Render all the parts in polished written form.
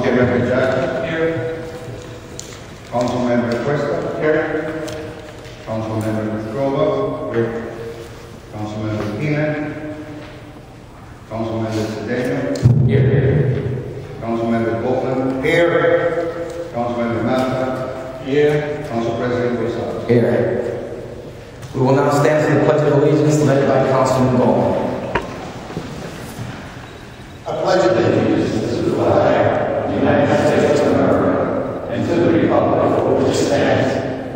Councilmember Jackson. Here. Councilmember Cuesta. Here. Councilmember Grover. Here. Councilmember Keenan. Councilmember Cedeno. Here. Councilmember Bolton. Here. Councilmember Mata. Here. Council President Rosales. Here. We will now stand for the Pledge of Allegiance led by Councilman Bowman. I pledge allegiance to the flag of the United States of America and to the republic for which it stands,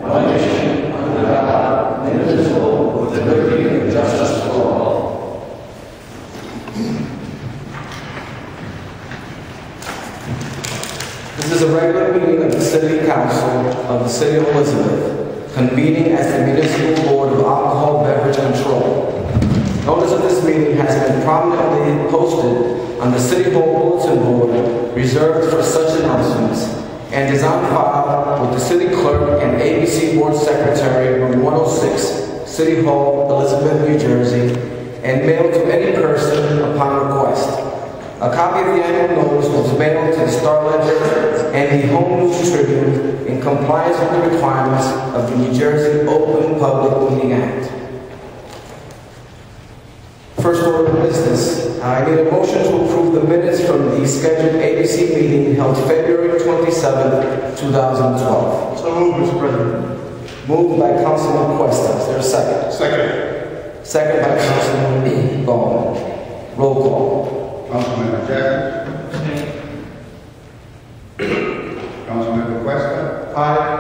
one nation, under God, indivisible, with liberty and justice for all. This is a regular meeting of the City Council of the City of Elizabeth, convening as the Municipal Board of Alcohol Beverage Control. Notice of this meeting has been prominently posted on the City Hall Bulletin Board reserved for such announcements and is on file with the City Clerk and ABC Board Secretary, room 106, City Hall, Elizabeth, New Jersey, and mailed to any person upon request. A copy of the annual notice was mailed to the Star Ledger and the Home News Tribune in compliance with the requirements of the New Jersey Open Public Meeting Act. First order of business, I need a motion to approve the minutes from the scheduled ABC meeting held February 27, 2012. So moved, Mr. President. Moved by Councilman Cuesta. Is there a second? Second. Second by Councilman Bowman. Roll call. Councilmember Jackson. Councilmember Cuesta. Aye.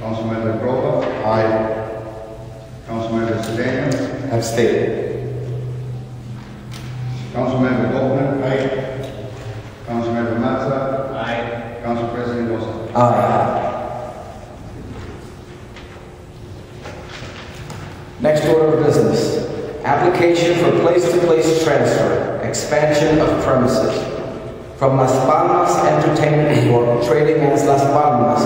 Councilmember Grover. Aye. Councilmember Cedeno. Abstain. Councilmember Bolton. Aye. Councilmember Mata. Aye. Council President Rosales. Aye. Next order of business. Application for place-to-place transfer, expansion of premises. From Las Palmas Entertainment Corp., trading as Las Palmas,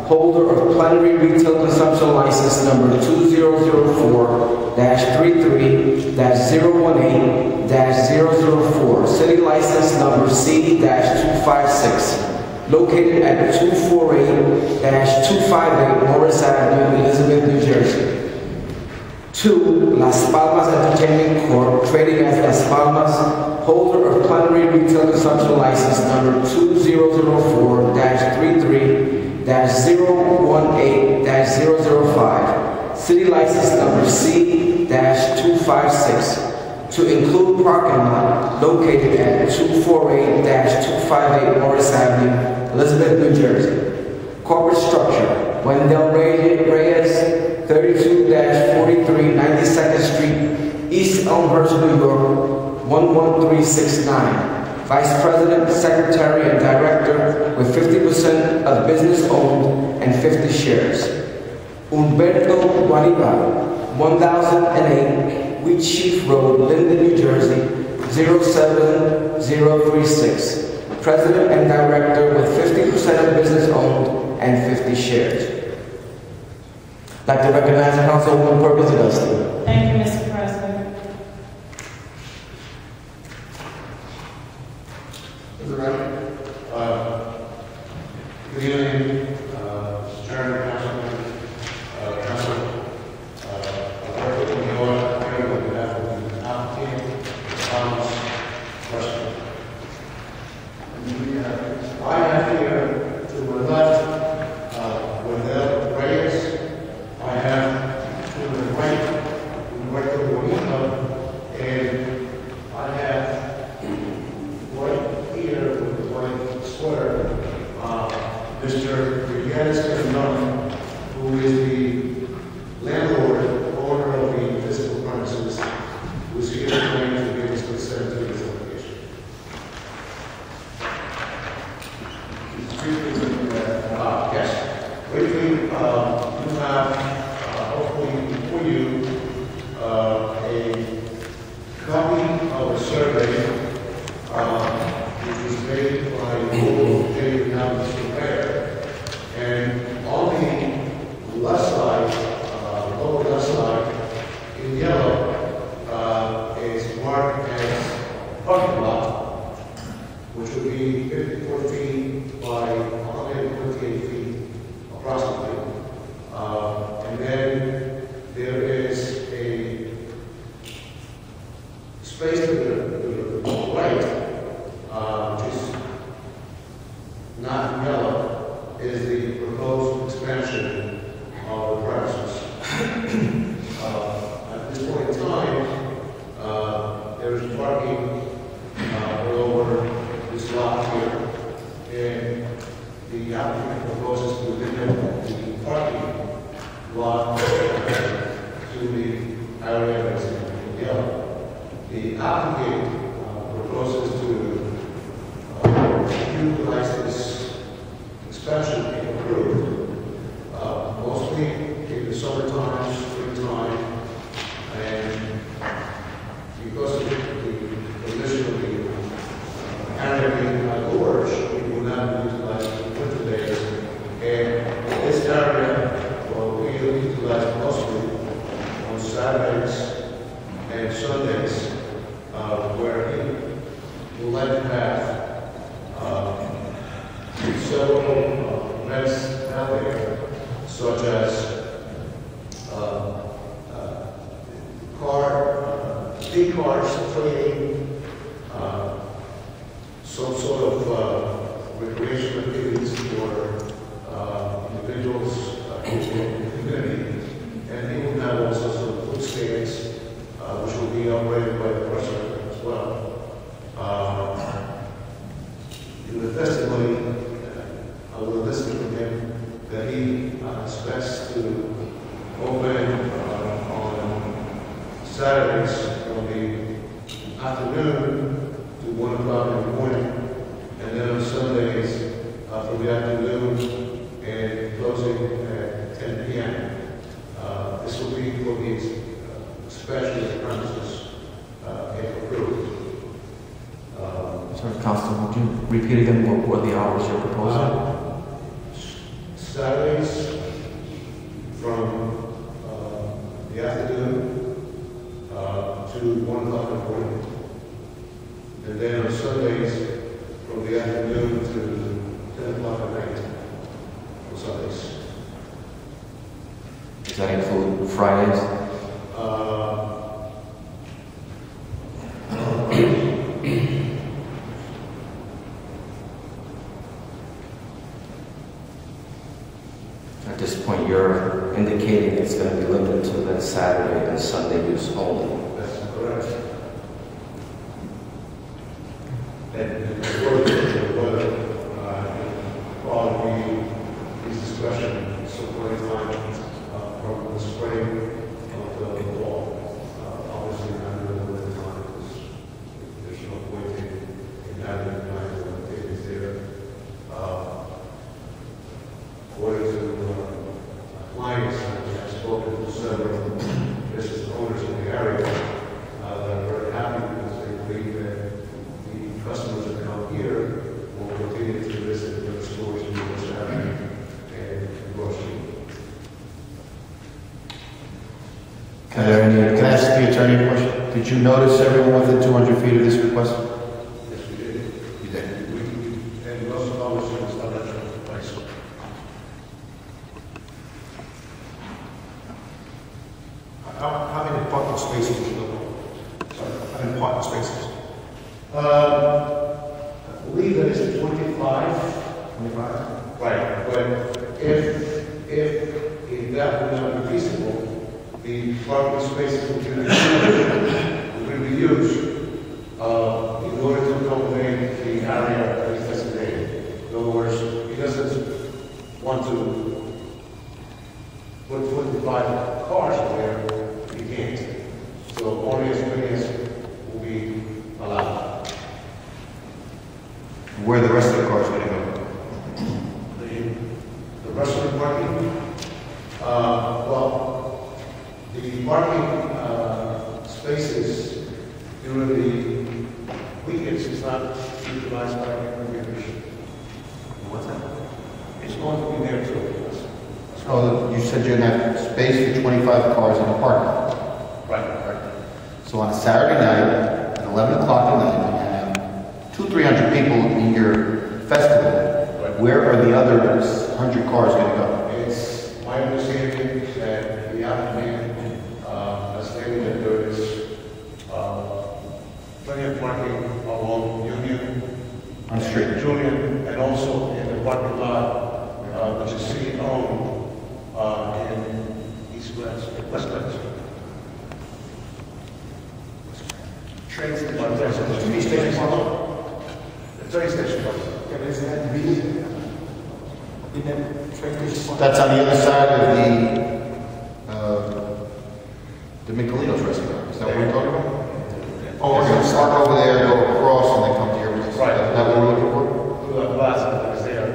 holder of plenary retail consumption license number 2004-33-018-004, city license number C-256, located at 248-258 Morris Avenue, Elizabeth, New Jersey. 2. Las Palmas Entertainment Corp., trading as Las Palmas, holder of plenary retail consumption license number 2004-33-018-005, city license number C-256, to include parking lot located at 248-258 Morris Avenue, Elizabeth, New Jersey. Corporate structure: Wendell Reyes, 32-43 92nd Street, East Elmhurst, New York, 11369. Vice President, Secretary, and Director with 50% of business owned and 50 shares. Humberto Guariba, 1008 Wheatsheaf Road, Linden, New Jersey, 07036. President and Director with 50% of business owned and 50 shares. I'd like to recognize Councilwoman Perkins Dusty. Thank you, Mr. President. Good evening, Mr. Chairman, Councilman, Council. I have here to my left Wendell Reyes. I have to the right Humberto Guariba, and I have right here with the white square Mr. Miguel Escandon, who is the landlord, owner of the physical premises, who is here tonight to give us consent to this application. Yes. Briefly, you have hopefully before you a copy of a survey which was made by Google Data Analysis Repair. And on the left side space to the right, which is not yellow, is the proposed expansion of the premises. At this point in time, there is parking over this lot here, and the applicant proposes to limit the parking lot to the area that's in yellow. The applicant proposes to utilize this expansion if approved, mostly in the summertime, springtime, and because of the condition of the area being outdoors, we will not utilize the winter days. And this area will be utilized mostly on Saturdays and Sundays, where he will like to have several events out there, such as big cars training, some sort of recreation activities for individuals in the community, and he will have also some food stands, which will be operated by the restaurant as well. In the testimony, I will listen from him that he expects to open on Saturdays from the afternoon to 1 o'clock in the morning, and then on Sundays from the afternoon and closing at 10 p.m. This will be for the expansion premises if approved. Sorry, Constable, would you repeat again what the hours you're proposing? Saturdays from the afternoon to 1 o'clock in the morning, and then on Sundays from the afternoon to 10 o'clock at night on Sundays. Does that include Fridays? At this point, you're indicating it's going to be limited to that Saturday and Sunday use only. That's correct. And whether probably his discretion some point in time from the spring of the wall. Obviously, not really at the time, because there's no point in having it when it is there. According to clients, I have spoken to several business owners in the area that are very happy because they believe that the customers that come here will continue to visit their stores in the Saturday and grocery. Can I ask the attorney a question? Did you notice everyone within 200 feet of this request? Yes, we did. You did. And we also published in the Standard Price. How many parking spaces do you know? Sorry, how many parking spaces? I believe that it's 25. 25? Right, but if that would not be feasible, the parking spaces will be used in order to accommodate the area that is designated. In other words, he doesn't want to put 25 cars in there, he can't. So only as many as will be allowed. Where are the rest of the cars going to go? The restaurant parking, well, the parking spaces during the weekends is not utilized by every division. What's that? It's going to be there too. Oh, you said you're going to have space for 25 cars in the parking. Right. So on a Saturday night, at 11 o'clock at night, you have 200-300 people in your festival. Right. Where are the other 100 cars going to go? It's my understanding that the applicant stated that there is parking lot, which is city-owned, in West West. Train station. Train station. The train station. Yeah, but isn't that the reason? Isn't that train station? That's on the other side of the Michelino's restaurant. Is that what we're talking about? Oh, we're going to start over there, go across, and then come to your place. Right. Is that what we're looking for? The plaza that is there.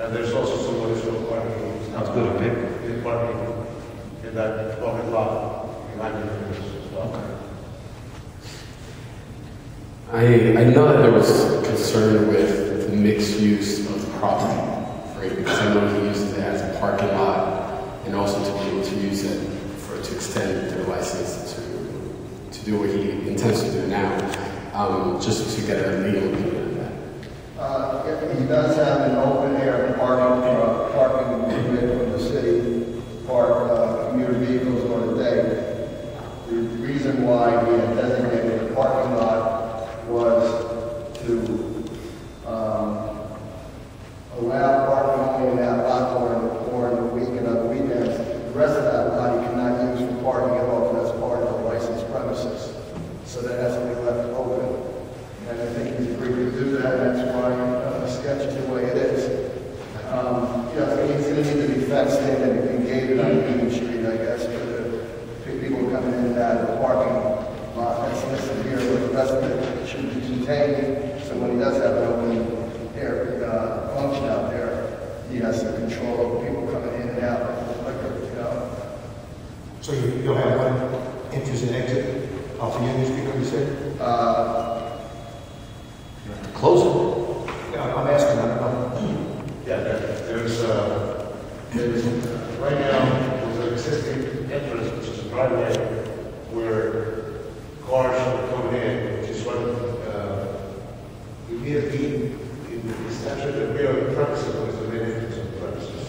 And there's also some additional parking. Sounds good, okay. Parking in that parking lot behind the business as well. I know that there was concern with the mixed use of the property, right? Because I know he uses it as a parking lot and also to be able to use it to extend their license to do what he intends to do now, just to get a legal opinion on that. He does have an open air parking permit from the city, park commuter vehicles during the day. The reason why we had designated the parking lot was to allow parking only in that lot during the week and other weekends. The rest of that lot you cannot use for parking at all, because that's part of the licensed premises. So that has to be left open. And I think he's agreed to do that, and that's why the sketch is the way it is. It's going to need to be fenced in and gated on Union Street, I guess, for the people coming in and out of the parking lot. That's listed here, but the rest of it should be contained. So when he does have an open air function out there, he has some control over people coming in and out of the liquor, So you'll have one entrance and exit off of Union Street, you said? Close it. Yeah, I'm asking, I don't know. Yeah, there's right now, there's an existing entrance, which is a driveway, where cars are coming in, which is what, you need to be, it's actually the real premises, was the main entrance of the premises.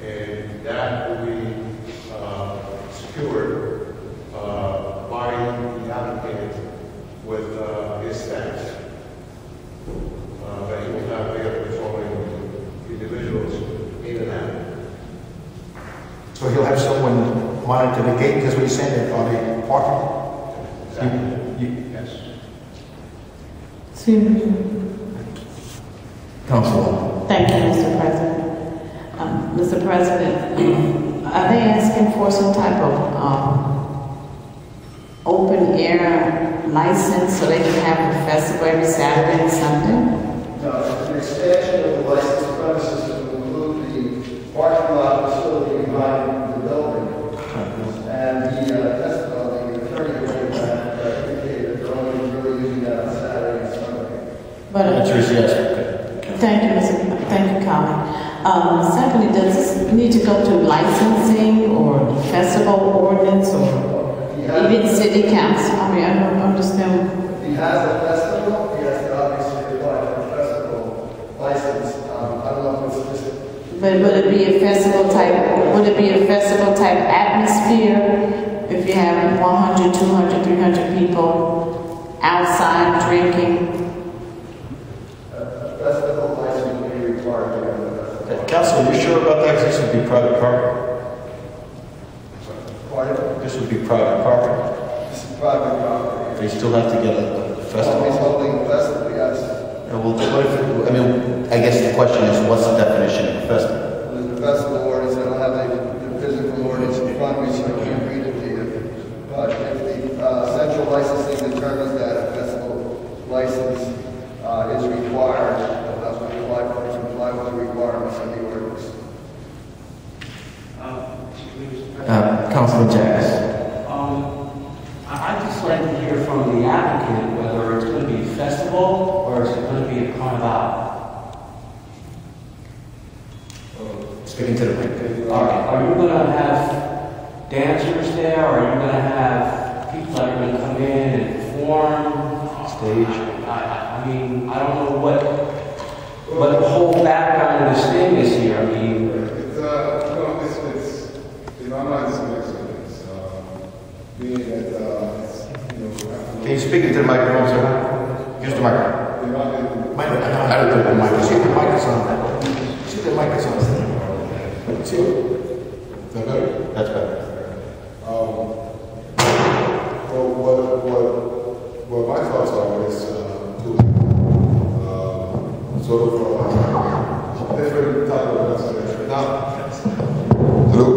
And that will be, secured, by the applicant with, his staff. That he will have there patrolling individuals in and out. So he'll have someone monitor the gate, that's what he's saying, are they parking? Exactly. Yes. Councilwoman. Thank you, Mr. President. Mr. President, are they asking for some type of open air license so they can have a festival every Saturday and Sunday? No, it's an expansion of the licensed premises to include the parking lot facility behind the building. And the attorney indicated they're only really using that on Saturday and Sunday. But Answer is yes. thank you, Colin. Secondly, does this need to go to licensing or festival ordinance or even city council? I mean, I don't understand. If he has a festival, he has to obviously apply for a festival license. I don't know if it's just. But would it be a festival type? Would it be a festival type atmosphere if you have 100, 200, 300 people outside drinking? A festival license would be required to have a festival. Council, are you sure about that? 'Cause this would be private property. Pardon? This would be private property. This is private property. They still have to get a Somebody's festival. holding a festival, yes. Well, what if, I mean, I guess the question is, what's the definition of a festival? There's the festival ordinance, I don't have the physical ordinance in front of me, so I can't read it to you. But if the central licensing determines that a festival license is required, they'll have to comply with the requirements of the ordinance. Councilman Jacks. I'd just like to hear from the applicant whether it's going to be a festival or is it going to be a carnival? Speaking to the mic. Are you going to have dancers there? Or are you going to have people that are going to come in and perform? Stage. I mean, I don't know what the whole background of this thing is here. I mean, in my mind, it's a mix of things. Being that, Can you speak into the microphone, sir? Use the microphone. might not. I don't think the mic is See if the on. mic is on. See if the mic is on. See, Is that better? That's better. Well, my thoughts are is sort of different type of message. Now, hello?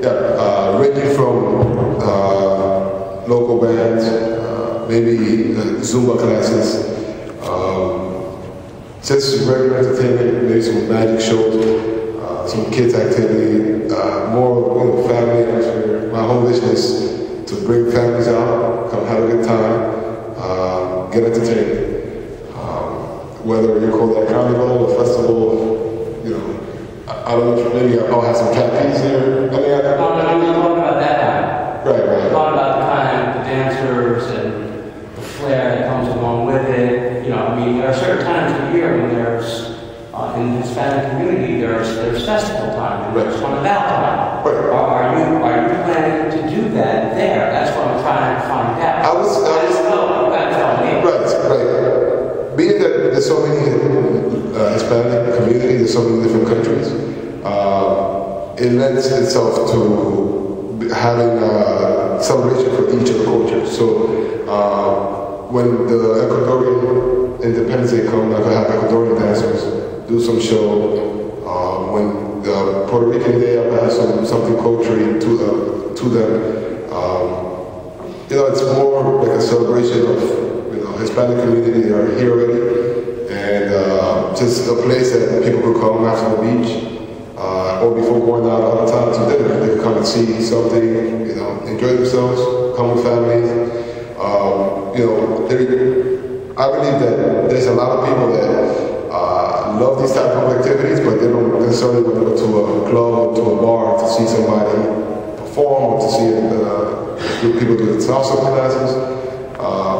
Yeah, ranging from local bands, maybe Zumba classes, just regular entertainment, maybe some magic shows, some kids activity, more family atmosphere. My whole vision is to bring families out, come have a good time, get entertained. Whether you call that carnival or festival, I don't know, maybe I'll have some cat peas there. I'm not talking about that kind. Right. I'm talking about the kind, the dancers and the flair that comes along with it. There are certain times of the year when there's, in the Hispanic community, there's festival time, and there's carnival time. Right. Are you planning to do that there? That's what I'm trying to find out. I was you gotta tell me. Right. Being that there's so many Hispanic community, there's so many different countries, it lends itself to having a celebration for each of the cultures. So when the Ecuadorian Independence Day comes, I'm gonna have Ecuadorian dancers do some show. When the Puerto Rican Day, I'm gonna have something culturally to them. It's more like a celebration of Hispanic community. They are here already, and just a place that people could come after the beach, or before going out all the time to dinner. They could come and see something, enjoy themselves, come with families. I believe that there's a lot of people that love these type of activities, but they don't necessarily want to go to a club or to a bar to see somebody perform or to see people do the salsa classes.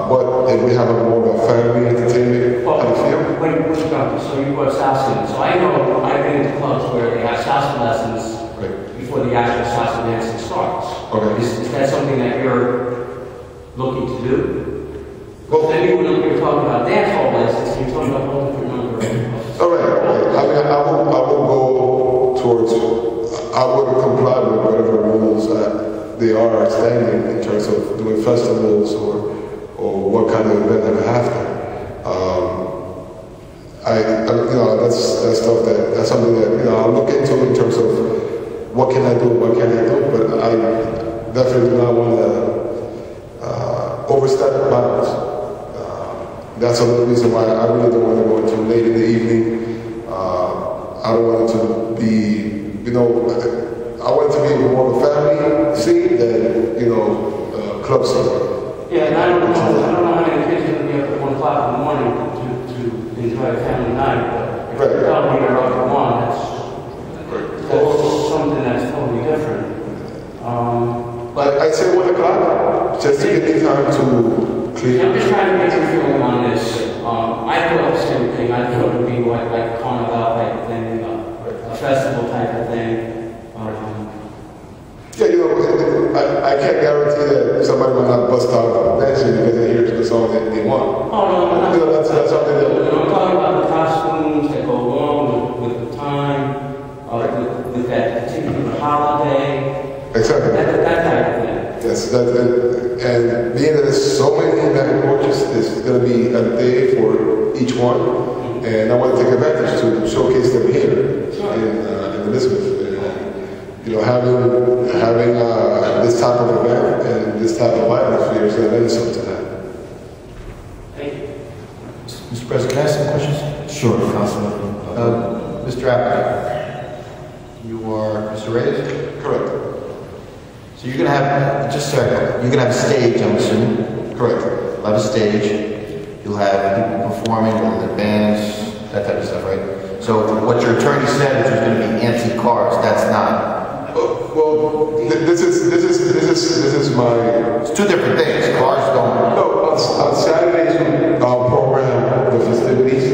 But if we have a more of a family entertainment kind of feel. Wait, so you brought salsa in. So I've been to clubs where they have salsa lessons before the actual salsa dancing starts. Okay. Is that something that you're looking to do? Well, then you were talking about dance hall lessons, and you're talking about a whole different number of... All right. I mean, I will go towards, I would comply with whatever rules that they are standing in terms of doing festivals or what kind of event they have there. That's stuff that's something that I'll look into in terms of what can I do, what can't I do, but I definitely do not want to overstep the bounds. That's another reason why I really don't want to go into late in the evening. I don't want it to be, I want it to be more of a family scene than, club scene. Yeah, and I don't know how many kids are going to be up at 1 o'clock in the morning to enjoy a family night, but if you're telling me they're up at 1, that's something that's totally different. But I'd say 1 o'clock, just to give me time to clean. I'm just trying to get your feeling on this. I thought the same thing. I thought it would be like a carnival type of thing, a festival type of thing. I can't guarantee that somebody will not bust out dancing because they hear the song that they want. Oh, no. That's something that... I'm talking about the costumes that go along with the time, with that particular holiday. Exactly. That type of thing. Yes, and being that there's so many American portraits, there's going to be a day for each one, and I want to take advantage to showcase them here in Elizabeth. Having this type of event and this type of atmosphere is going to lend itself to that. Thank you. Mr. President, can I ask some questions? Sure, Councilman. Mr. Applegate, you are Mr. Reyes? Correct. So you're going to have, you're going to have a stage, I'm assuming? Correct. You'll have a stage. You'll have people performing, the bands, that type of stuff, right? So what your attorney said is there's going to be antique cars. That's not. Well, this is my... It's two different things. Cars don't... No, on Saturdays, our program, the festivities.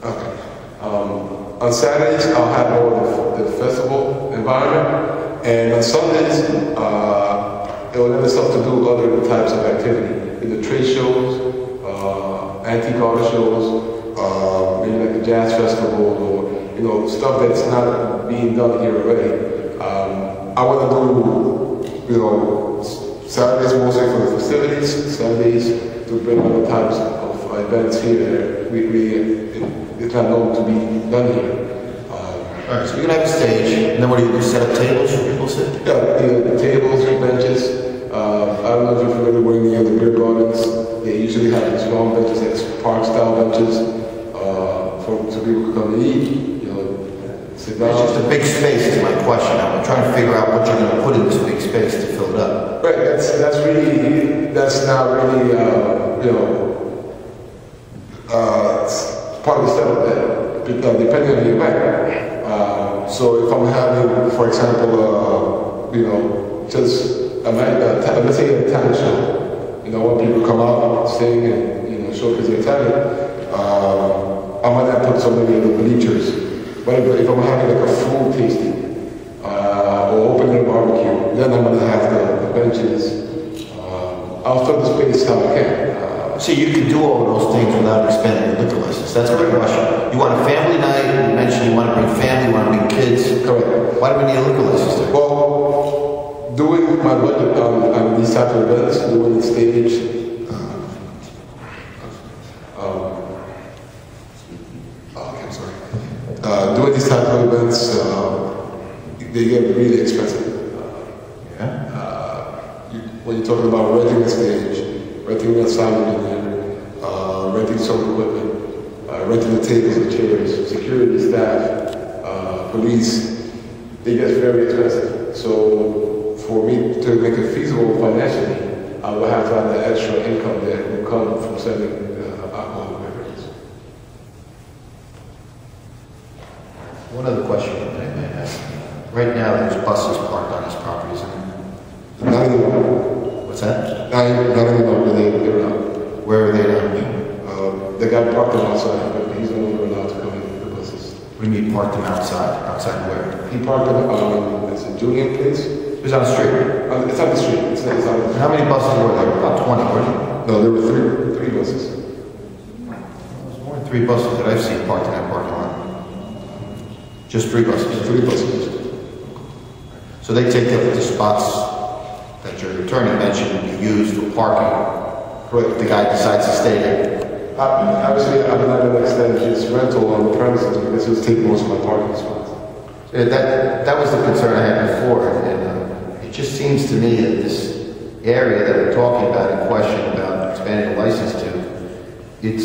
Okay. On Saturdays, I'll have more of the festival environment, and on Sundays, it will lend itself to do other types of activity, in the trade shows, antique art shows, maybe like a jazz festival, or stuff that's not being done here already. I want to do Saturdays mostly for the festivities, Sundays to bring other types of events here. It's not known to be done here. All right, so you're gonna have a stage, and then what do you do? Set up tables for people to sit? Yeah, tables, benches. I don't know if you're familiar with any of the beer gardens. They usually have these long benches, like park-style benches, so people can come and eat. Sit down. It's just a big space is my question. I'm trying to figure out what you're gonna put in this big space to fill it up. Right. That's not really it's part of the setup there, depending on the event. So if I'm having, for example, just let's say a talent show. When people come out, sing, and showcase their talent, I might not put so many of the bleachers. But if I'm having like a food tasting or opening a barbecue, then I'm gonna have the benches. I'll fill the space how I can. See, you can do all of those things without expending your liquor license. That's my question. You want a family night, you mentioned you want to bring family, you want to bring kids. Correct. Why do we need a liquor license there? Well, doing my budget on these type of events, doing the stage, doing these type of events, they get really expensive. When you're talking about renting a stage, renting a sound engineer, renting some equipment, renting the tables and chairs, security staff, police, they get very expensive. So for me to make it feasible financially, I will have to have that extra income that will come from selling alcohol beverages. One other question I may have. Right now, there's buses parked on this property, isn't there? Not anymore. What's that? Not anymore. They're not. Where are they now? The guy parked them outside, but he's no longer allowed to come in with the buses. What do you mean parked them outside? Outside where? He parked them it's a Julian place. It was on the street. It's on the street. It's on How many buses were there? About 20, weren't there? No, there were three buses. There's more than 3 buses that I've seen parked in that parking lot. Just 3 buses? 3 buses. So they take the spots that your attorney mentioned would be used for parking. Correct. If the guy decides to stay there. Obviously, I would not extend his rental on the premises because he was taking most of my parking spots. That was the concern I had before, and it just seems to me that this area that we're talking about in question about expanding the license to, it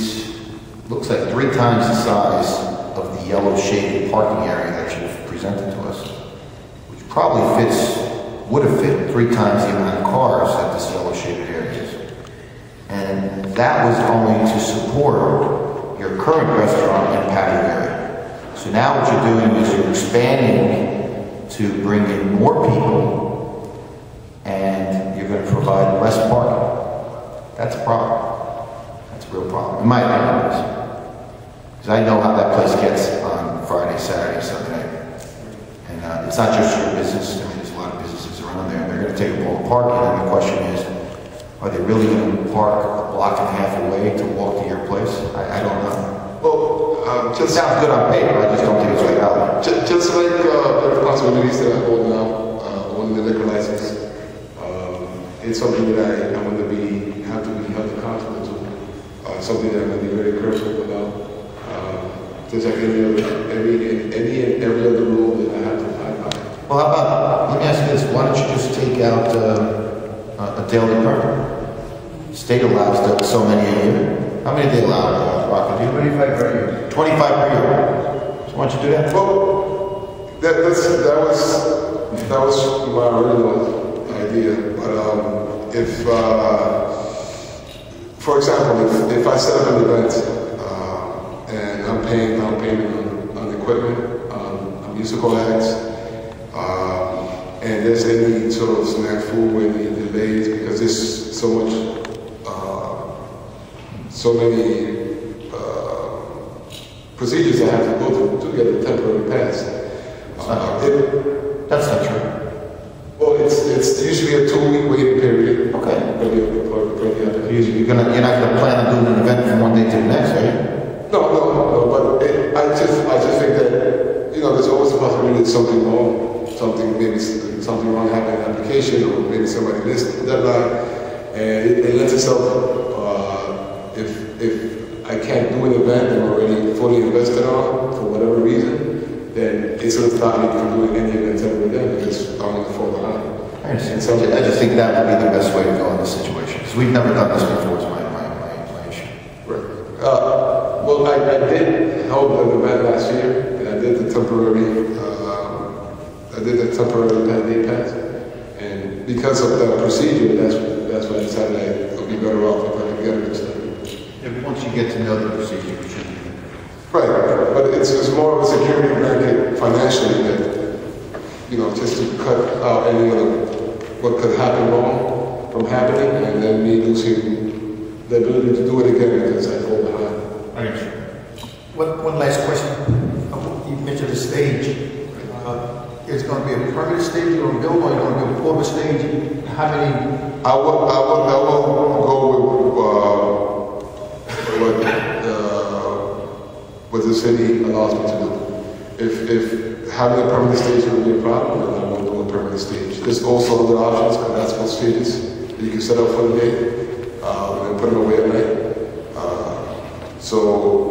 looks like 3 times the size of the yellow shaded parking area that you've presented to us, which probably would have fit 3 times the amount of cars that this yellow shaded area is. And that was only to support your current restaurant and patio area. So now what you're doing is you're expanding to bring in more people, and you're going to provide less parking. That's a problem. That's a real problem, in my opinion. Because I know how that place gets on Friday, Saturday, Sunday. And it's not just your business. I mean, there's a lot of businesses around there. They're going to take up all the parking, and the question is, are they really going to park a block and a half away to walk to your place? I don't know. Well, It sounds good on paper, I just don't think it's reality. just like the responsibilities that I hold now on the liquor license, it's something that I'm going to have to be held accountable to. Something that I'm going to be very careful about. Just like every other rule that I have to abide by. Well, how about, let me ask you this, why don't you just take out a daily permit? State allows so many a year. How many do they allow, Rockland? 25 per year. 25 per year. So why don't you do that? Well, that was my original idea. But if, for example, if I set up an event and I'm paying down payment on equipment, on musical acts, and there's any sort of snack food, any delays because there's so much. So many procedures I have to go through to get a temporary pass. That's not true. Well, it's usually a 2-week waiting period. Okay. For the application. You're not gonna plan on doing an event from one day to the next, are you? No, but I just think that, you know, there's always a possibility that something wrong, something wrong happened in the application, or maybe somebody missed the deadline, and it lets itself, if I can't do an event that I'm already fully invested on, for whatever reason, then it's going to stop me from doing any events ever again, because I'm going to fall behind. I just think that would be the best way to go in this situation, because we've never done this before, is my issue. Right. Well, I did hold an event last year, and I did the temporary day pass, and because of that procedure, that's why I decided it would be better off if I could get it instead. Yeah, but once you get to know the procedure, it should be. Right, but it's more of a security blanket financially that, you know, just to cut out any other what could happen wrong from happening, and then me losing the ability to do it again because I fall behind. I understand. One last question. You mentioned the stage. Is it going to be a permanent stage or a build, or are you going to be a portable stage? How many? I will go with what the city allows me to do. If having a permanent stage would be a problem, then I won't do a permanent stage. There's also other options, collapsible stages that you can set up for the day and put them away at night. So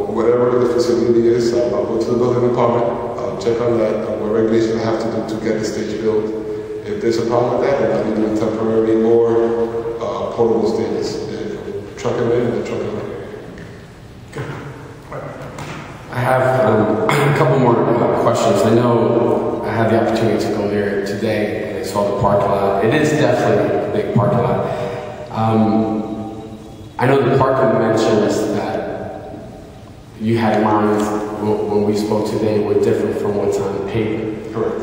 whatever the facility is, I'll go to the building department, I'll check on that, and what regulations I have to do to get the stage built. If there's a problem with that, then I'll be doing temporary or portable stages. Truck them in and then truck them in. I have a couple more questions. I know I had the opportunity to go there today and I saw the parking lot. It is definitely a big parking lot. I know the parking mentions that you had lines when we spoke today were different from what's on paper. Correct.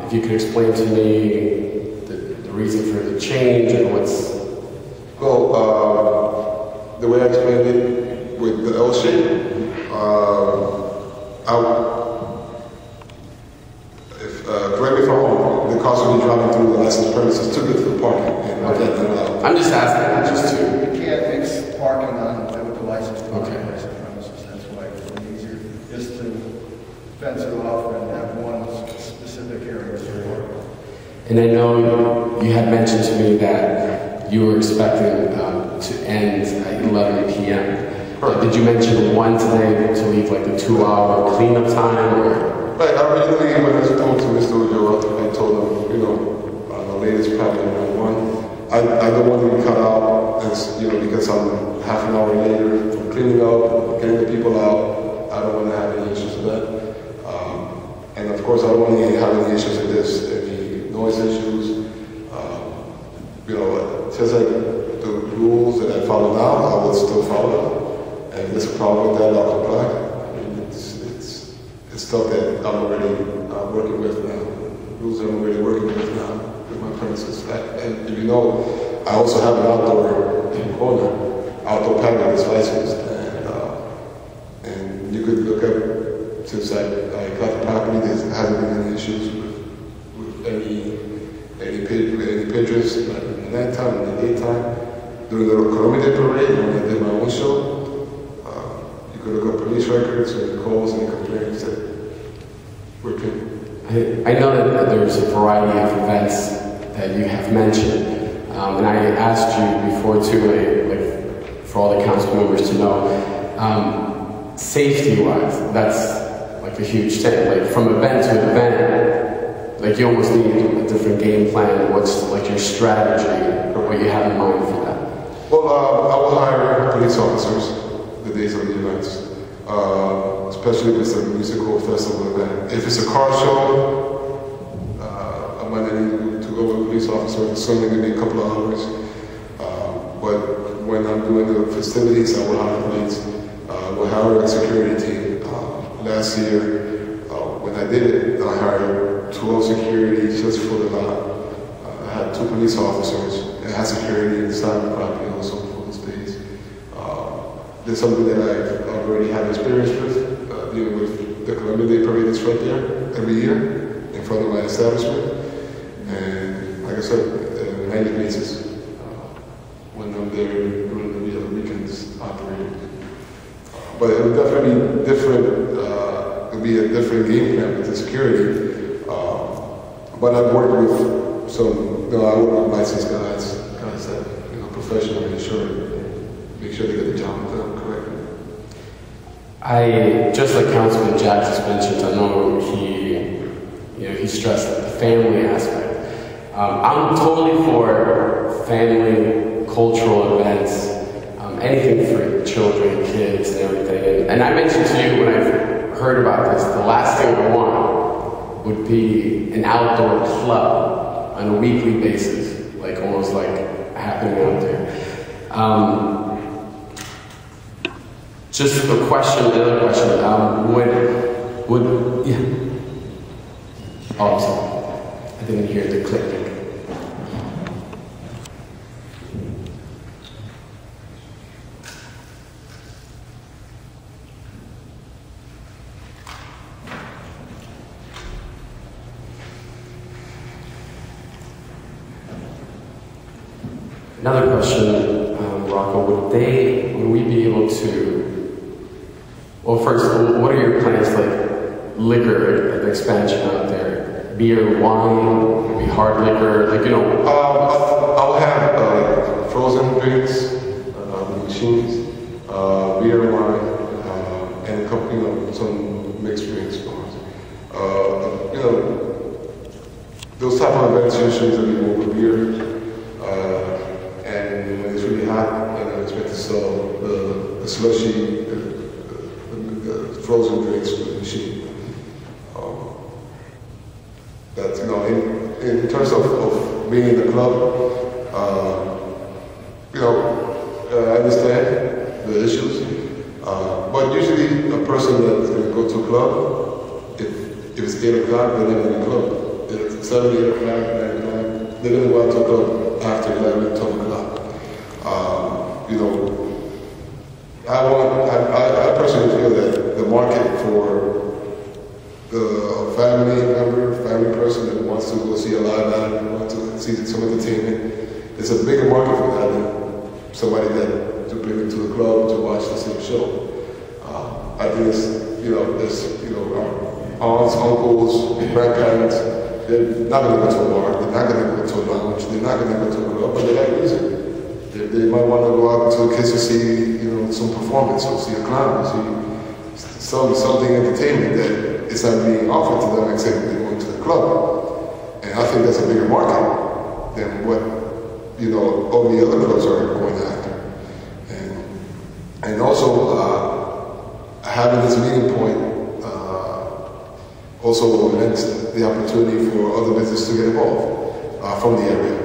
If you could explain to me the reason for the change and what's... Well, the way I explained it with the L shape, correct me if I'm wrong, the cars will be driving through the licensed premises to get to the parking. I'm just asking, just to... You can't mix parking on with the license plate. Okay. Premises. That's why it's easier just to fence it off and have one specific area for parking. And I know you had mentioned to me that you were expecting to end at 11 p.m. Did you mention 1 today to leave like the 2-hour cleanup time? Or? Right, originally when I spoke to Mr. Ojo, I told him, you know, the latest probably around 1. I don't want to be cut out, because I'm half an hour later from cleaning up, getting the people out. I don't want to have any issues with that. And of course, I don't want to have any issues with this, any noise issues. Just like the rules that I follow now, I will still follow. And if there's a problem with that, I'll comply. I mean, it's stuff that I'm already working with now. Rules that I'm already working with now with my premises. And if you know, I also have an outdoor outdoor patio that's licensed, and you could look up since I got the property. There hasn't been any issues with any pictures in that time, in the daytime. During the Columbia Day Parade, when I did my own show, you could look up police records and calls and complaints that were clean. I know that there's a variety of events that you have mentioned, and I asked you before too, like for all the council members to know, safety-wise, that's like a huge thing. Like from event to event, like you almost need a different game plan. What's like your strategy or what you have in mind for that? Well, I will hire police officers the days of the events, especially if it's a musical festival event. If it's a car show, I might need to go with a police officer. It's only going to be a couple of hours. But when I'm doing the festivities, I will hire police. We'll hire a security team. Last year, when I did it, I hired 12 security just for the lot. I had 2 police officers. It has security inside the property also for the space. There's something that I've already had experience with, dealing with the Columbia Day Parade that's right there every year in front of my establishment. And like I I said, on a daily basis. When I'm there during the weekends operating. But it would definitely be different, it would be a different game plan with the security. But I've worked with some, I work with licensed guys that, professionally make sure they get the job done correctly. Just like Councilman Jack just mentioned, I know he stressed the family aspect. I'm totally for family, cultural events, anything for children, kids, and everything. And I mentioned to you when I heard about this, the last thing I want would be an outdoor club on a weekly basis, like almost like happening out there. Just a question, another question. Oh, sorry. I didn't hear the click. Another question, Rocco, would we be able to, well first, what are your plans like liquor expansion out there? Beer, wine, maybe hard liquor, I'll have frozen drinks, machines, beer, wine, and a couple, some mixed drinks. Those type of events usually will be more with beer. And when it's really hot, I expect to sell the slushy, the frozen drinks to the machine. That's, in terms of being in the club, I understand the issues, but usually a person that's going to go to a club, if it's 8 o'clock, they're not in the club. If it's 7, 8 o'clock, 9 o'clock, they're going to go out to a club after 11, 12 o'clock. I personally feel that the market for the family member, family person that wants to go see a live band, wants to see some entertainment, there's a bigger market for that than somebody that to bring them to the club to watch the same show. I think there's aunts, uncles, grandparents. They're not going to go to a bar, they're not going to go to a lounge, they're not going to go to a club, but they like music. They might want to go out to the kids to see, some performance, or see a clown, or see something entertainment that is not being offered to them except they're going to the club. And I think that's a bigger market than what, all the other clubs are going after. And also, having this meeting point also lends the opportunity for other businesses to get involved from the area.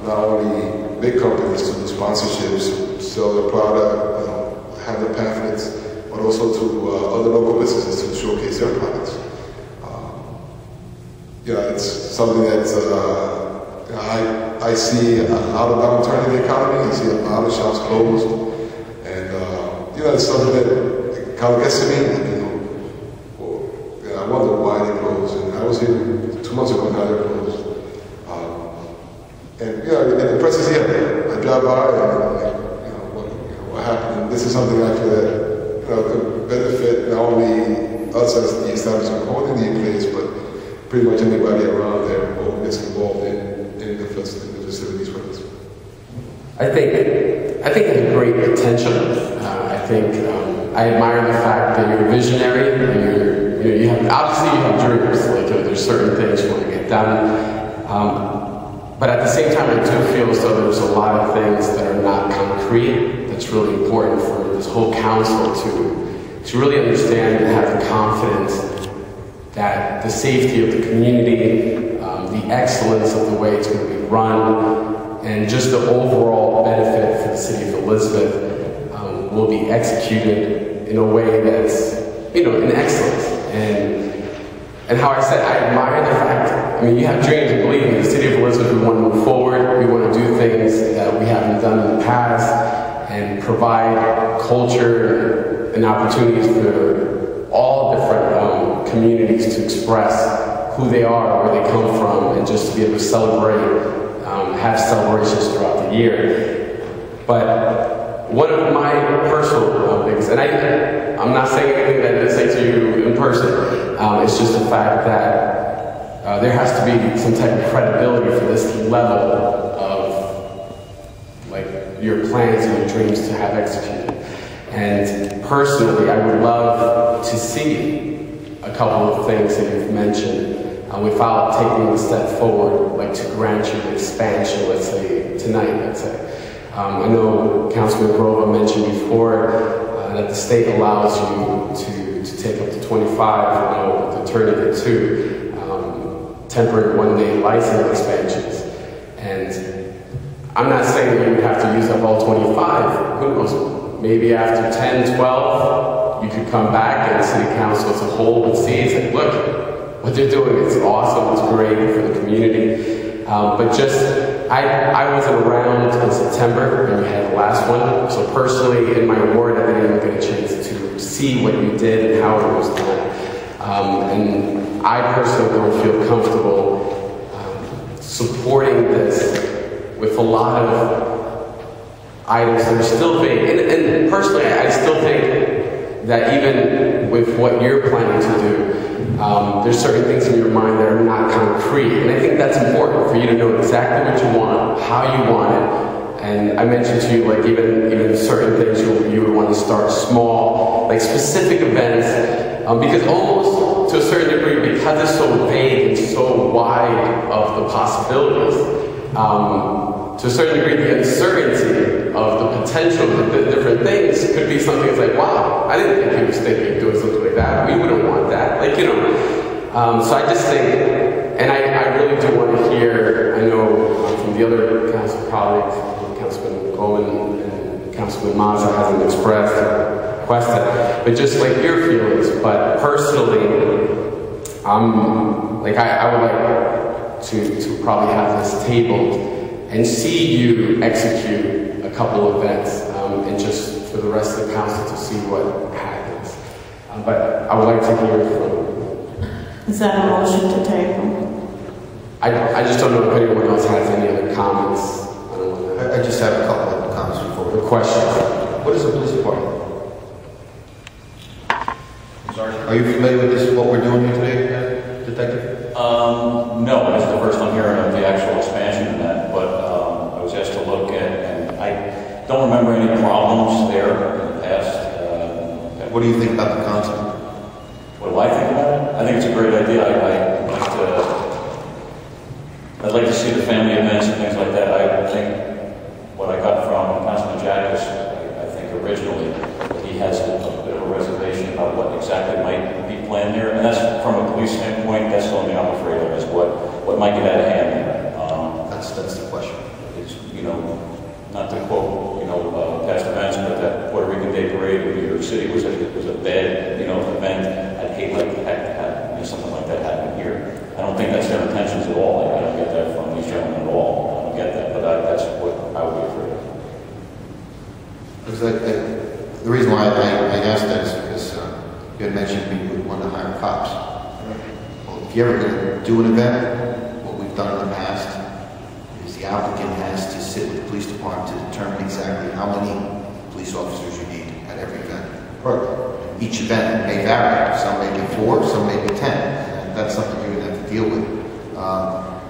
Not only big companies to do sponsorships, sell their product, have their pamphlets, but also to other local businesses to showcase their products. It's something that I see a lot of downturn in the economy. I see a lot of shops closed, and it's something that kind of gets to me. I wonder why they closed, and I was here 2 months ago, now they're closed. And it presses here. I drive by and I'm like, what happened? And this is something I feel that could benefit not only us as the establishment holding the place, but pretty much anybody around there who gets involved in the facilities with us. I think it has great potential. I admire the fact that you're a visionary and you have dreams. Like there's certain things you want to get done. But at the same time, I do feel as though there's a lot of things that are not concrete. That's really important for this whole council to really understand and have the confidence that the safety of the community, the excellence of the way it's going to be run, and just the overall benefit for the city of Elizabeth will be executed in a way that's, in excellence. And how I said, I admire the fact, you have dreams, and believe me, the city of Elizabeth, we want to move forward, we want to do things that we haven't done in the past, and provide culture and opportunities for all different communities to express who they are, where they come from, and just to be able to celebrate, have celebrations throughout the year. But one of my personal things, and I'm not saying anything that I didn't say to you in person, it's just the fact that there has to be some type of credibility for this level of like your plans and your dreams to have executed. And personally, I would love to see a couple of things that you've mentioned without taking a step forward, like to grant you the expansion, let's say, tonight, let's say. I know Councilman Grova mentioned before that the state allows you to take up to 25, to turn it into temporary one-day license expansions. And I'm not saying that you would have to use up all 25. Who knows? Maybe after 10, 12, you could come back and City Council as a whole would see and say, look, what they're doing is awesome, it's great for the community. But just, I wasn't around in September when we had the last one. So personally, in my ward, I didn't even get a chance to see what you did and how it was done. And I personally don't feel comfortable supporting this with a lot of items that are still vague. And personally, I still think that even with what you're planning to do, there's certain things in your mind that are not concrete. And I think that's important for you to know exactly what you want, how you want it. And I mentioned to you, like, even certain things you would want to start small, like specific events, because almost to a certain degree, because it's so vague and so wide of the possibilities, to a certain degree, the uncertainty of the potential of the different things could be something that's like, wow, I didn't think he was thinking of doing something like that. We wouldn't want that. Like, you know. So I just think, and I really do want to hear, I know from the other council colleagues, Councilman Cohen and Councilman Mazza hasn't expressed or requested, but just like your feelings. But personally, I would like to probably have this tabled and see you execute a couple of events, and just for the rest of the council to see what happens. But I would like to hear from you. Is that a motion to table? I just don't know if anyone else has any other comments. I just have a couple of comments before. The questions. What is a police department? Are you familiar with this, what we're doing here today, Detective? No, it's the first I'm hearing of the actual expansion of that, but I was asked to look at, and I don't remember any problems there in the past. What do you think about the concept? What do I think about it? I think it's a great idea. I'd like to see the family events and things like that. I think what I got from Councilman Jacobs, I think originally, he has a bit of a reservation about what exactly might be planned there. And that's from a police standpoint, that's the only thing I'm afraid of, is what might get out of hand there. That's the question. It's, not to quote, past events, but that Puerto Rican Day Parade in New York City was a bad, event. I'd hate like to have something like that happen here. I don't think that's their intentions at all. I don't get that from these gentlemen at all. I don't get that, but that's what I would be afraid of. Because the reason why I asked that is because you had mentioned we would want to hire cops. Well, if you're ever going to do an event, what we've done in the past is the applicant has to sit with the police department to determine exactly how many police officers you need at every event. Each event may vary. Some may be 4, some may be 10. And that's something you're going to have to deal with.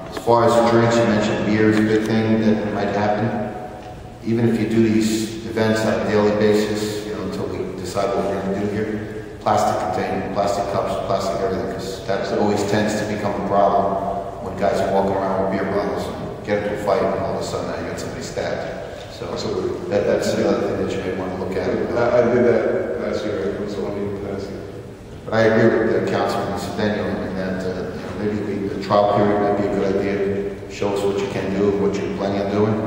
As far as the drinks, you mentioned beer is a big thing that might happen. Even if you do these events on a daily basis, until we decide what we're going to do here, plastic container, plastic cups, plastic everything, because that always tends to become a problem when guys are walking around with beer bottles and get into a fight, and all of a sudden now you got somebody stabbed. So that's another thing that you may want to look at. I did that last year. It was only last year. But I agree with Councilman Cedeno in that maybe the trial period might be a good idea. Show us what you can do and what you're planning on doing,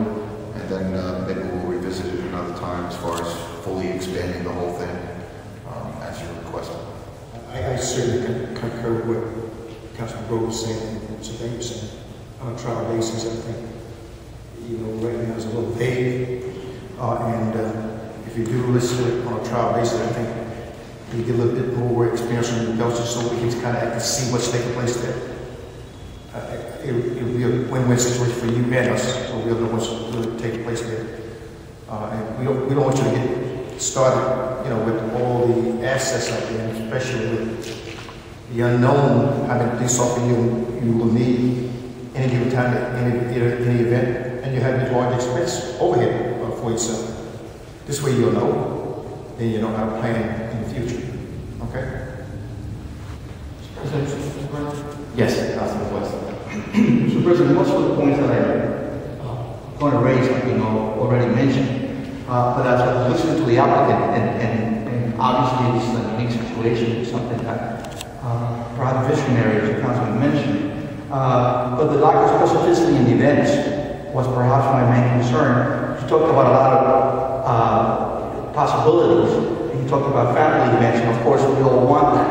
and then maybe we'll revisit it another time as far as fully expanding the whole thing as you requested. I certainly concur with what Councilman Grove was saying and Cedeno was saying. On a trial basis, I think, right now it's a little vague, and if you do list it on a trial basis, I think you get a little bit more experience on the belts so we can kind of see what's taking place there. it'll be a win-win situation for you and us, so we'll know what's really taking place there. And we don't want you to get started, you know, with all the assets out there, especially with the unknown, how many police officers you will need any given time at any event, and you have this large expense overhead for yourself. This way you'll know, then you know how to plan in the future. Okay? Yes, Councilman West. Mr. President, most of the points that I'm going to raise have been already mentioned. But as I was listening to the applicant, and obviously this is a unique situation, something that perhaps visionary, as the Councilman mentioned, but the lack of specificity in the events was perhaps my main concern. You talked about a lot of possibilities. You talked about family events, and of course we all want that.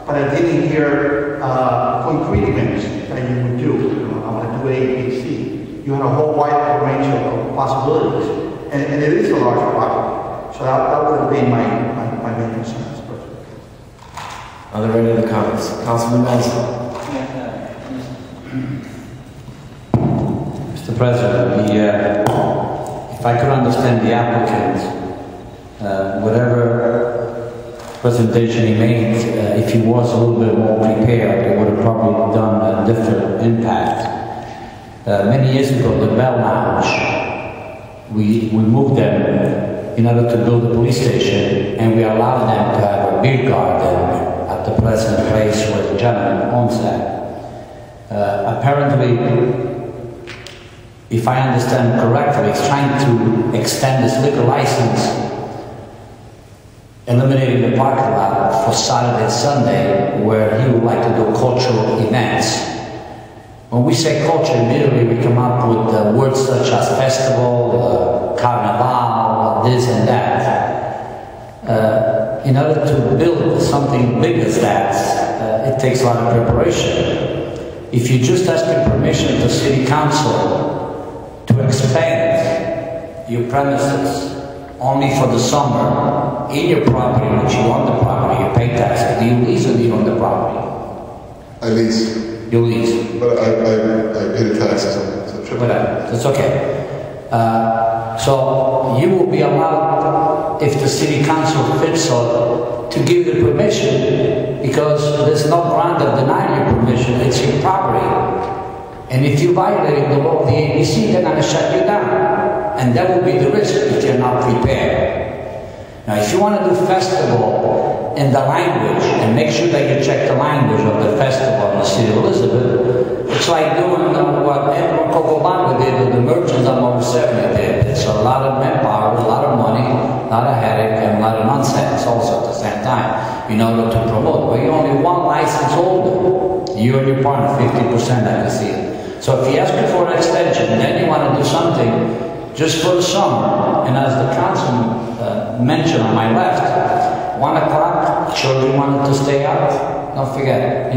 But I didn't hear concrete events that you would do. I want to do A, B, C. You had a whole wide range of possibilities. And it is a large property. So that would have been my main concerns. Are there any other comments? Councilman Manzo. Mr. President, if I could understand the applicant, whatever presentation he made, if he was a little bit more prepared, it would have probably done a different impact. Many years ago, the Bell Lounge, we moved them in order to build a police station, and we allowed them to have a beer garden at the present place where the gentleman owns that. Apparently, if I understand correctly, he's trying to extend his liquor license, eliminating the parking lot for Saturday and Sunday, where he would like to do cultural events. When we say culture, immediately we come up with words such as festival, carnival, this and that. In order to build something big as that, it takes a lot of preparation. If you just ask permission to City Council to expand your premises only for the summer in your property, which you own the property, you pay taxes. Do you lease or do you own the property? I lease. You lease. But I pay the taxes on it. So whatever, that's okay. So you will be allowed, if the City Council fits so, to give the permission, because there's no ground of denying your permission, it's your property. And if you violate the law of the ABC, they're going to shut you down. And that will be the risk if you're not prepared. Now, if you want to do festival in the language, and make sure that you check the language of the festival in the city of Elizabeth, it's like doing what Edward Cocobamba did with the merchants on Motor 70 did. It's a lot of manpower, a lot of money, a lot of headache, and a lot of nonsense also at the same time in order to promote. But you're only one license holder. You and your partner, 50%, I can see it. So if you ask me for an extension, and then you want to do something just for the summer, and as the councilman mentioned on my left, 1 o'clock, children wanted to stay out. Don't forget,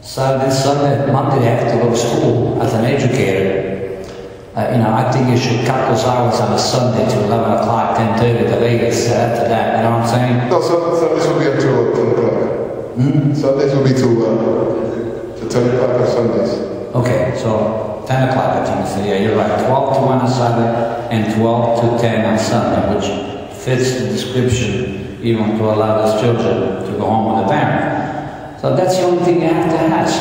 Saturday, Sunday, Monday they have to go to school as an educator. I think you should cut those hours on a Sunday to 11 o'clock, 10:30, the latest after that. You know what I'm saying? No, Sundays will be until 10 o'clock. Sundays will be to 10 o'clock on Sundays. Okay, so 10 o'clock, I think. So yeah, you're right. 12 to 1 on Saturday and 12 to 10 on Sunday, which fits the description even to allow those children to go home with a parent. So that's the only thing you have to ask.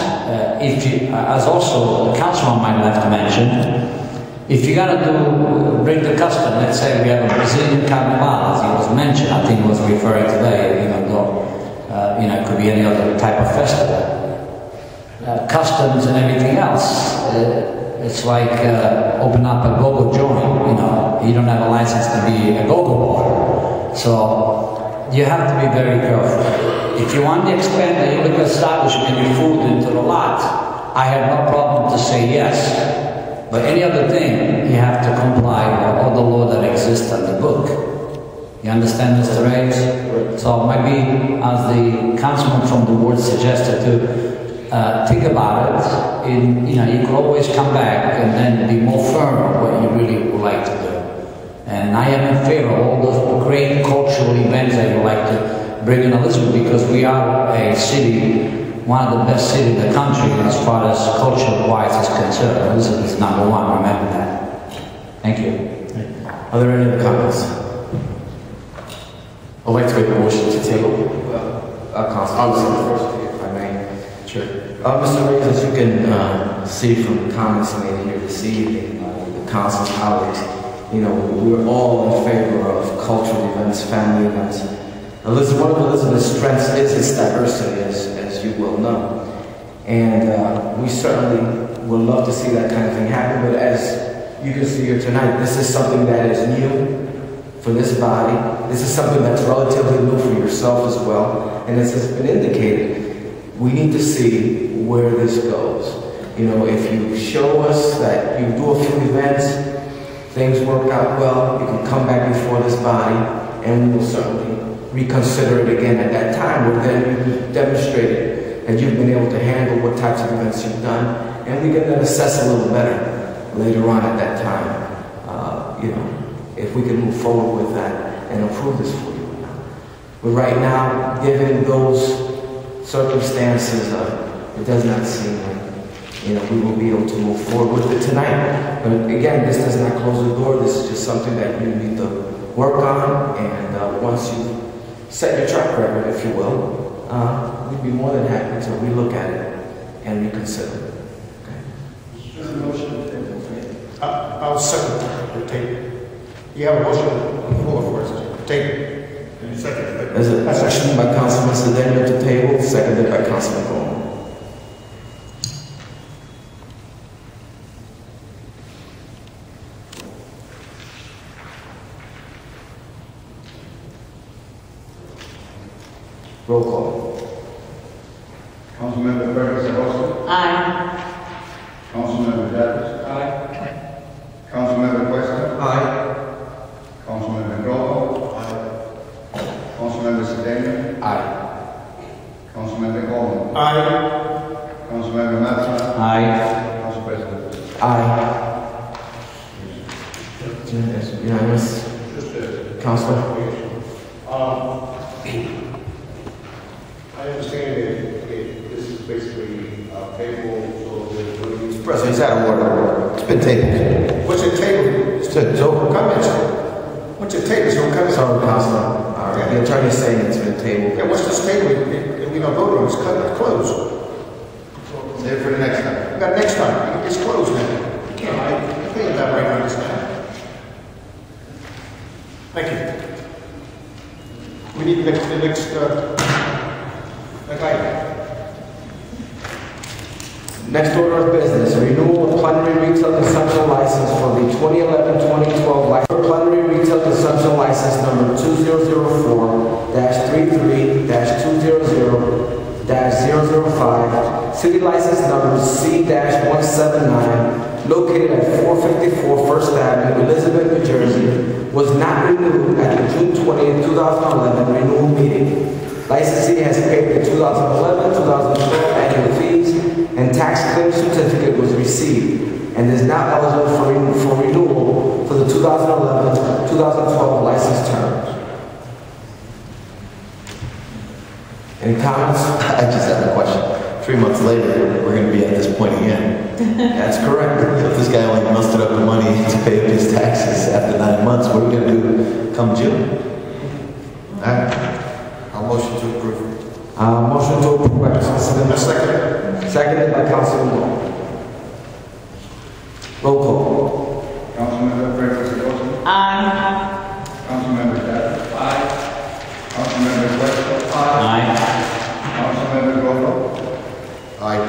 If you, as also the council on my left mentioned, if you're going to bring the custom, let's say we have a Brazilian carnival, as he was mentioned, I think he was referring today, even though, it could be any other type of festival. Customs and everything else, it's like open up a go-go joint, you don't have a license to be a go-go bar. So you have to be very careful. If you want to expand the liquor establishment, your food into the lot, I have no problem to say yes. But any other thing, you have to comply with all the law that exists on the book. You understand, Mr. Reyes? So maybe, as the councilman from the ward suggested, to think about it. You could always come back and then be more firm on what you really would like to do. And I am in favor of all those great cultural events that you like to bring in Elizabeth, because we are a city one of the best cities in the country as far as culture-wise is concerned. Elizabeth is number one, remember that. Thank you. Are there any other comments? I'd like to make a motion to table. Councilman, first, if I may. Sure. Mr. Reyes, as you can see from the comments made here this evening, the council's colleagues, we're all in favor of cultural events, family events. Elizabeth, one of Elizabeth's strengths is its diversity, as you well know. And we certainly would love to see that kind of thing happen, but as you can see here tonight, this is something that is new for this body. This is something that's relatively new for yourself as well. And as has been indicated, we need to see where this goes. If you show us that you do a few events, things work out well, you can come back before this body, and we will certainly reconsider it again at that time, where then you've demonstrated that you've been able to handle what types of events you've done, and we can then assess a little better later on at that time, if we can move forward with that and improve this for you. But right now, given those circumstances, it does not seem like we will be able to move forward with it tonight. But again, this does not close the door. This is just something that you need to work on, and once you set your track record, if you will, we'd be more than happy to relook at it and reconsider it. Okay. There's a motion to table. I'll second the table. You have a motion on the floor for us. Table. Second. There's a motion by Councilman Cedeno to table, seconded by Councilman Goldman. Roll call. Councilmember Ferguson. Aye. Councilmember Davis. Aye. Councilmember Cuesta. Aye. Councilmember Grove. Aye. Councilmember Cedeno. Aye. Councilmember Goldman. Aye. Councilmember Matson. Aye. Council President. Aye. Unanimous. Councilor. I understand that this is basically table, so that President, it's out of order. It's been tabled. What's your table? It's over. Comments. What's your table? So comments. Sorry, Councilor. The attorney is saying it's been tabled. Yeah, what's this table? We don't vote on it. It's closed. Save it for the next time. We got next time. It's closed now. You can't elaborate on this now. Thank you. We need the next item. Next order of business, renewal of plenary retail consumption license for the 2011-2012 license. Plenary retail consumption license number 2004-33-200-005, city license number C-179, located at 454 First Avenue, Elizabeth, New Jersey, was not renewed at the June 20th, 2011 renewal meeting. Licensee has paid the 2011-2012 annual fees, and tax claim certificate was received, and is now eligible for renewal for the 2011-2012 license terms. Any comments? I just have a question. 3 months later, we're going to be at this point again. That's correct. If this guy only mustered up the money to pay up his taxes after 9 months, what are we going to do come June? All right. I'll motion to approve. Motion to approve by Councilman. Second. Seconded by Councilman Gold. Roll call. Councilmember Ferguson. Aye. Councilmember Davis. Aye. Councilmember Cuesta. Aye. Councilmember Grove. Aye.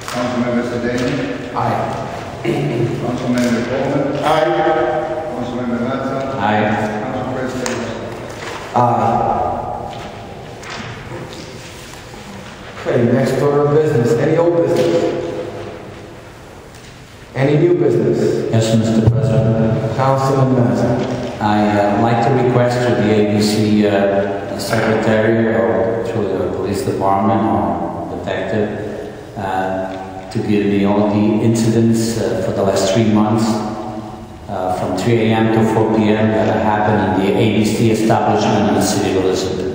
Councilmember Cedeno. Aye. Councilmember Goldman. Aye. Councilmember Matson. Aye. Council President. Aye. Okay, next order of business. Any old business? Any new business? Yes, Mr. President. Councilman Mazza. I'd like to request to the ABC secretary or to the police department or detective to give me all the incidents for the last 3 months from 3 a.m. to 4 p.m. that happened in the ABC establishment in the city of Elizabeth.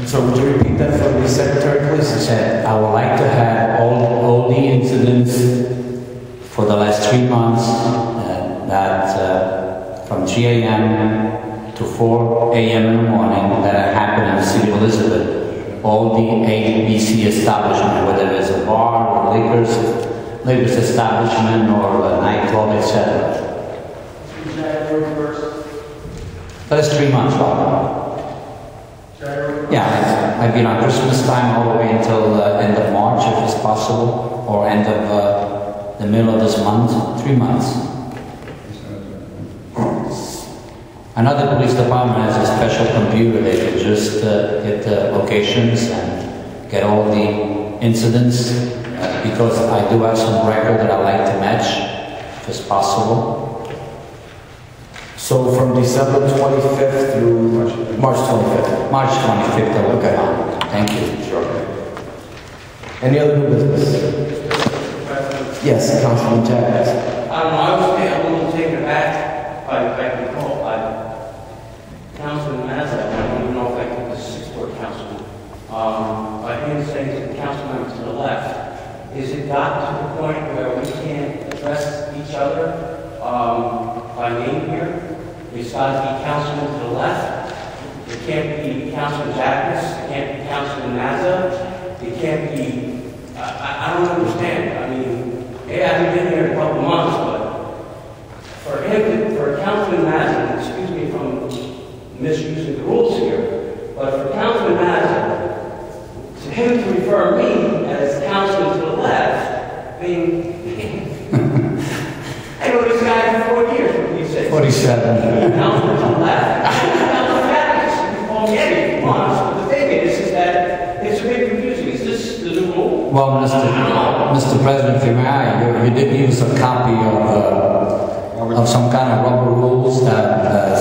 So would you repeat that for the secretary, please? I said, I would like to have all the incidents for the last 3 months that from 3 a.m. to 4 a.m. in the morning that happened in the city of Elizabeth. All the ABC establishment, whether it's a bar or liquors establishment or a nightclub, etc. That is 3 months, Robert. Yeah, I've been on Christmas time all the way until end of March, if it's possible, or end of the middle of this month, 3 months. Another police department has a special computer. They can just hit the locations and get all the incidents, because I do have some record that I like to match, if it's possible. So from December 25th through March 25th? March 25th, I will Okay. go on. Thank you. Sure. Any other new business? Yes, Councilman Chapman. I don't know, I was a little taken aback by the call by Councilman Mazza. I don't even know if I can, this is 6th Councilman. By him saying to the council members to the left, is it got to the point where we can't address each other by name here? It's got to be Councilman to the left. It can't be Councilman Jacobs. It can't be Councilman Mazza. It can't be. I don't understand. I mean, yeah, I've been here a couple months, but for him, for Councilman Mazza, excuse me from misusing the rules here, but for Councilman Mazza, to him to refer me as Councilman to the left, I mean, I know this guy for 4 years. 47. Councilman to the left. Councilman Jacobs, you call me anything you want. But the thing is that it's a bit confusing. Is this the new rule? Well, Mr. President, if you may, you did use a copy of some kind of rubber rules that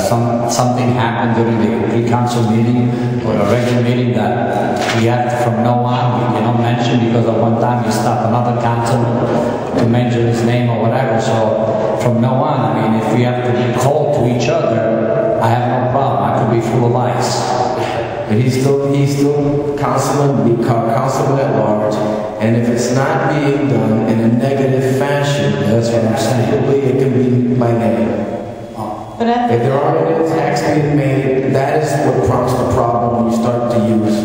something happened during the pre-council meeting or a regular meeting that we had from now on, you don't mention, because at one time you stopped another councilman to mention his name or whatever. So from now on, I mean, if we have to be called to each other, I have no problem. I could be full of lies. But he's still councilman at large, and if it's not being done in a negative fashion, That's what I'm saying. absolutely it can be by name. But I If think there aren't any attacks being made, that is what prompts the problem when you start to use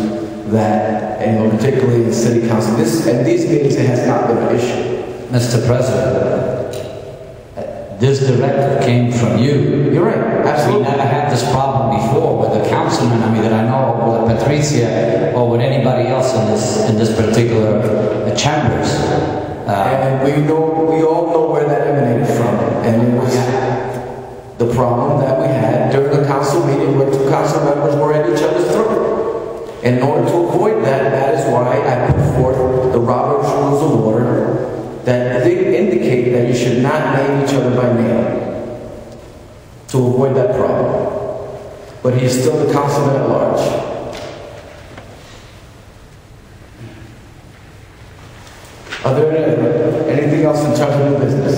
that, and particularly in the city council. And these meetings, it has not been an issue. Mr. President, this directive came from you. You're right, We absolutely. never had this problem before with the councilman, I mean, that I know, with Patricia or with anybody else in this particular chambers. And we all know where that emanated from. And it was the problem that we had during the council meeting where 2 council members were at each other's throat. And in order to avoid that, that is why I put forth the Robert's Rules of Order that indicate that you should not name each other by name to avoid that problem. But he is still the councilman at large. Are there anything else in terms of new business?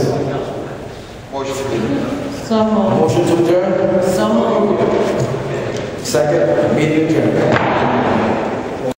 so moved. Motion to adjourn? So moved. Second, meeting adjourned.